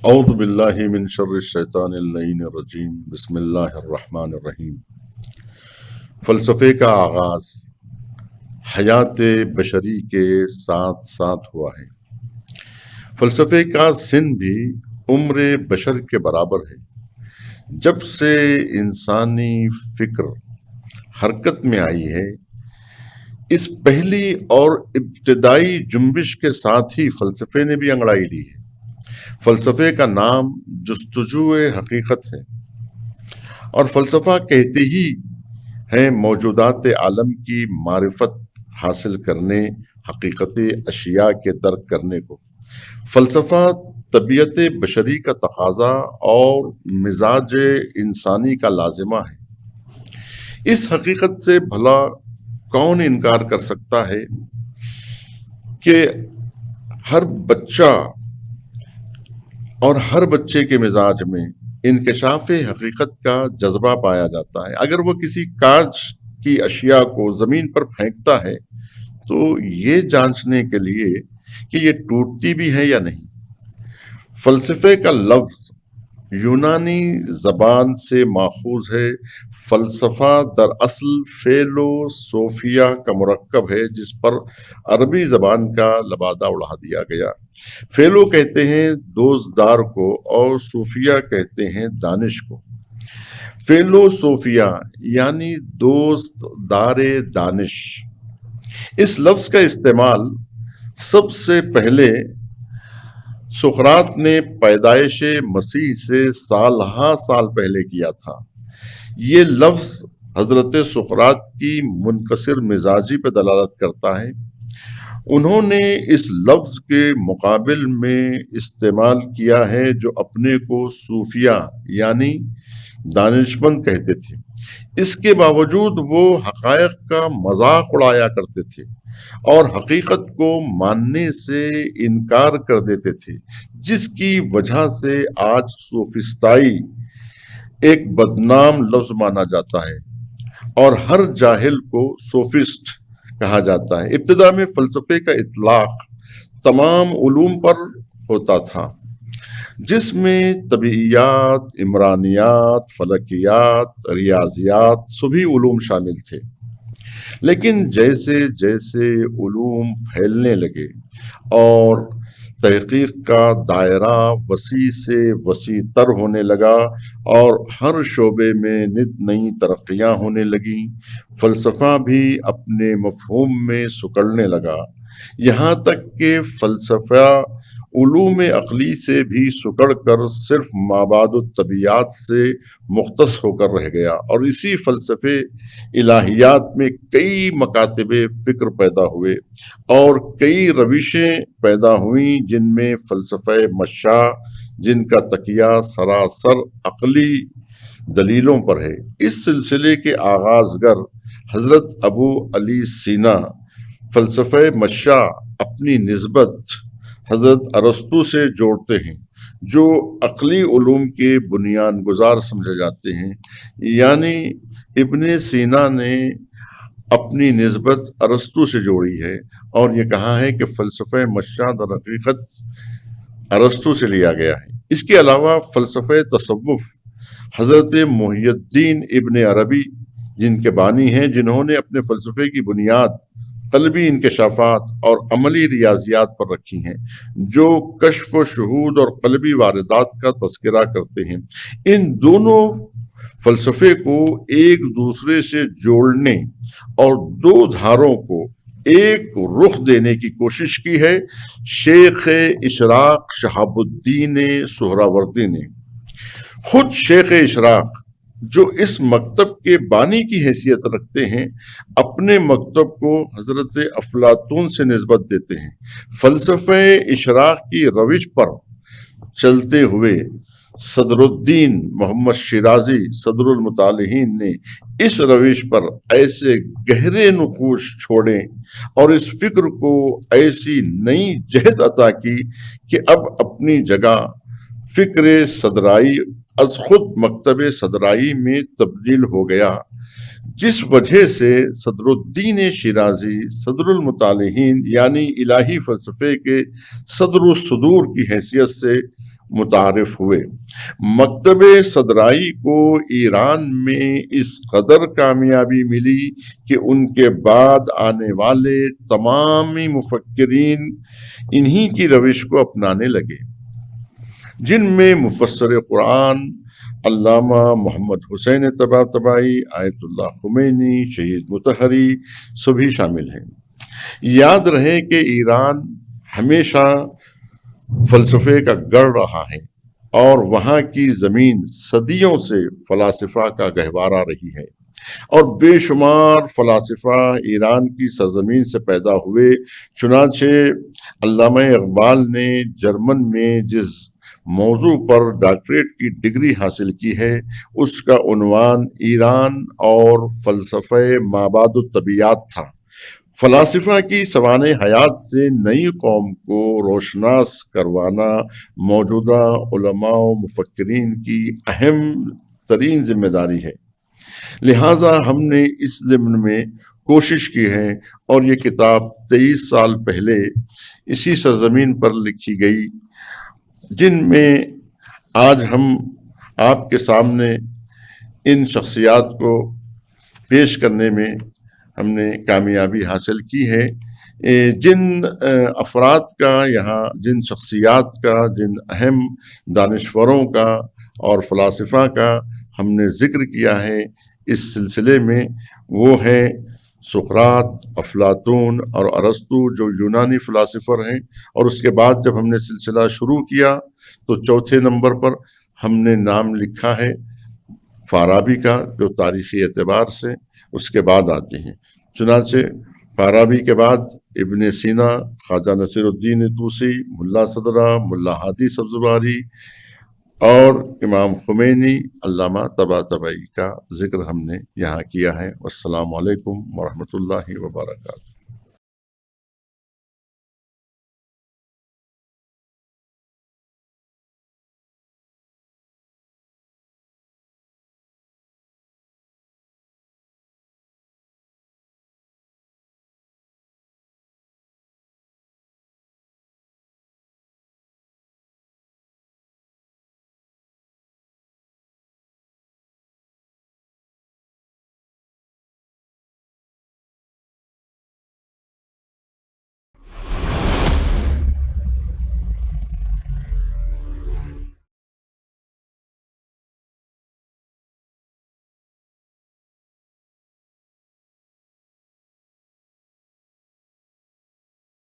اعوذ باللہ من شر الشیطان اللعین الرجیم بسم اللہ الرحمن الرحیم۔ فلسفے کا آغاز حیات بشری کے ساتھ ساتھ ہوا ہے۔ فلسفے کا سن بھی عمر بشر کے برابر ہے۔ جب سے انسانی فکر حرکت میں آئی ہے، اس پہلی اور ابتدائی جنبش کے ساتھ ہی فلسفے نے بھی انگڑائی لی ہے۔ فلسفے کا نام جستجو حقیقت ہے، اور فلسفہ کہتے ہی ہیں موجودات عالم کی معرفت حاصل کرنے، حقیقت اشیاء کے درک کرنے کو۔ فلسفہ طبیعت بشری کا تقاضا اور مزاج انسانی کا لازمہ ہے۔ اس حقیقت سے بھلا کون انکار کر سکتا ہے کہ ہر بچہ اور ہر بچے کے مزاج میں انکشاف حقیقت کا جذبہ پایا جاتا ہے۔ اگر وہ کسی کانچ کی اشیاء کو زمین پر پھینکتا ہے تو یہ جانچنے کے لیے کہ یہ ٹوٹتی بھی ہے یا نہیں۔ فلسفے کا لفظ یونانی زبان سے ماخوذ ہے۔ فلسفہ دراصل فیلوسوفیا کا مرکب ہے، جس پر عربی زبان کا لبادہ اڑا دیا گیا۔ فیلو کہتے ہیں دوزدار کو، اور صوفیہ کہتے ہیں دانش کو۔ فیلوسوفیا یعنی دوست دار دانش۔ اس لفظ کا استعمال سب سے پہلے سقراط نے پیدائش مسیح سے سالہا سال پہلے کیا تھا۔ یہ لفظ حضرت سقراط کی منکسر مزاجی پہ دلالت کرتا ہے۔ انہوں نے اس لفظ کے مقابل میں استعمال کیا ہے جو اپنے کو صوفیہ یعنی دانشمند کہتے تھے۔ اس کے باوجود وہ حقائق کا مذاق اڑایا کرتے تھے اور حقیقت کو ماننے سے انکار کر دیتے تھے، جس کی وجہ سے آج سوفسطائی ایک بدنام لفظ مانا جاتا ہے اور ہر جاہل کو سوفسٹ کہا جاتا ہے۔ ابتدا میں فلسفے کا اطلاق تمام علوم پر ہوتا تھا، جس میں طبیعیات، عمرانیات، فلکیات، ریاضیات سبھی علوم شامل تھے۔ لیکن جیسے جیسے علوم پھیلنے لگے اور تحقیق کا دائرہ وسیع سے وسیع تر ہونے لگا اور ہر شعبے میں نت نئی ترقیاں ہونے لگیں، فلسفہ بھی اپنے مفہوم میں سکڑنے لگا، یہاں تک کہ فلسفہ علوم عقلی سے بھی سکڑ کر صرف مابعد الطبیعیات سے مختص ہو کر رہ گیا۔ اور اسی فلسفے الہیات میں کئی مکاتب فکر پیدا ہوئے اور کئی روشیں پیدا ہوئیں، جن میں فلسفہ مشاء، جن کا تکیہ سراسر عقلی دلیلوں پر ہے۔ اس سلسلے کے آغازگر حضرت ابو علی سینا فلسفہ مشاء اپنی نسبت حضرت ارسطو سے جوڑتے ہیں، جو عقلی علوم کے بنیاد گزار سمجھے جاتے ہیں۔ یعنی ابن سینا نے اپنی نسبت ارسطو سے جوڑی ہے اور یہ کہا ہے کہ فلسفہ مشاء در حقیقت ارسطو سے لیا گیا ہے۔ اس کے علاوہ فلسفہ تصوف حضرت محی الدین ابن عربی، جن کے بانی ہیں، جنہوں نے اپنے فلسفے کی بنیاد قلبی انکشافات اور عملی ریاضیات پر رکھی ہیں، جو کشف و شہود اور قلبی واردات کا تذکرہ کرتے ہیں۔ ان دونوں فلسفے کو ایک دوسرے سے جوڑنے اور دو دھاروں کو ایک رخ دینے کی کوشش کی ہے شیخ اشراق شہاب الدین سہراوردی نے۔ خود شیخ اشراق، جو اس مکتب کے بانی کی حیثیت رکھتے ہیں، اپنے مکتب کو حضرت افلاطون سے نسبت دیتے ہیں۔ فلسفہ اشراق کی روش پر چلتے ہوئے صدر الدین محمد شیرازی صدر المطالعین نے اس روش پر ایسے گہرے نقوش چھوڑے اور اس فکر کو ایسی نئی جہت عطا کی کہ اب اپنی جگہ فکر صدرائی از خود مکتب صدرائی میں تبدیل ہو گیا، جس وجہ سے صدر الدین شیرازی صدر المطالعین یعنی الہی فلسفے کے صدر الصدور کی حیثیت سے متعارف ہوئے۔ مکتب صدرائی کو ایران میں اس قدر کامیابی ملی کہ ان کے بعد آنے والے تمامی مفکرین انہی کی روش کو اپنانے لگے، جن میں مفسر قرآن علامہ محمد حسین طباطبائی، آیت اللہ خمینی، شہید مطہری سبھی شامل ہیں۔ یاد رہے کہ ایران ہمیشہ فلسفے کا گڑھ رہا ہے اور وہاں کی زمین صدیوں سے فلاسفہ کا گہوارہ رہی ہے، اور بے شمار فلاسفہ ایران کی سرزمین سے پیدا ہوئے۔ چنانچہ علامہ اقبال نے جرمن میں جس موضوع پر ڈاکٹریٹ کی ڈگری حاصل کی ہے، اس کا عنوان ایران اور فلسفہ مابعد الطبیعیات تھا۔ فلاسفہ کی سوانح حیات سے نئی قوم کو روشناس کروانا موجودہ علماء و مفکرین کی اہم ترین ذمہ داری ہے، لہٰذا ہم نے اس ضمن میں کوشش کی ہے، اور یہ کتاب 23 سال پہلے اسی سرزمین پر لکھی گئی، جن میں آج ہم آپ کے سامنے ان شخصیات کو پیش کرنے میں ہم نے کامیابی حاصل کی ہے۔ جن افراد کا یہاں، جن شخصیات کا، جن اہم دانشوروں کا اور فلاسفہ کا ہم نے ذکر کیا ہے اس سلسلے میں، وہ ہیں سقراط، افلاطون اور ارسطو، جو یونانی فلاسفر ہیں۔ اور اس کے بعد جب ہم نے سلسلہ شروع کیا تو چوتھے نمبر پر ہم نے نام لکھا ہے فارابی کا، جو تاریخی اعتبار سے اس کے بعد آتے ہیں۔ چنانچہ فارابی کے بعد ابن سینا، خواجہ نصیر الدین طوسی، ملا صدرہ، ملا ہادی سبزواری اور امام خمینی، علامہ طباطبائی کا ذکر ہم نے یہاں کیا ہے۔ والسلام علیکم ورحمۃ اللہ وبرکاتہ۔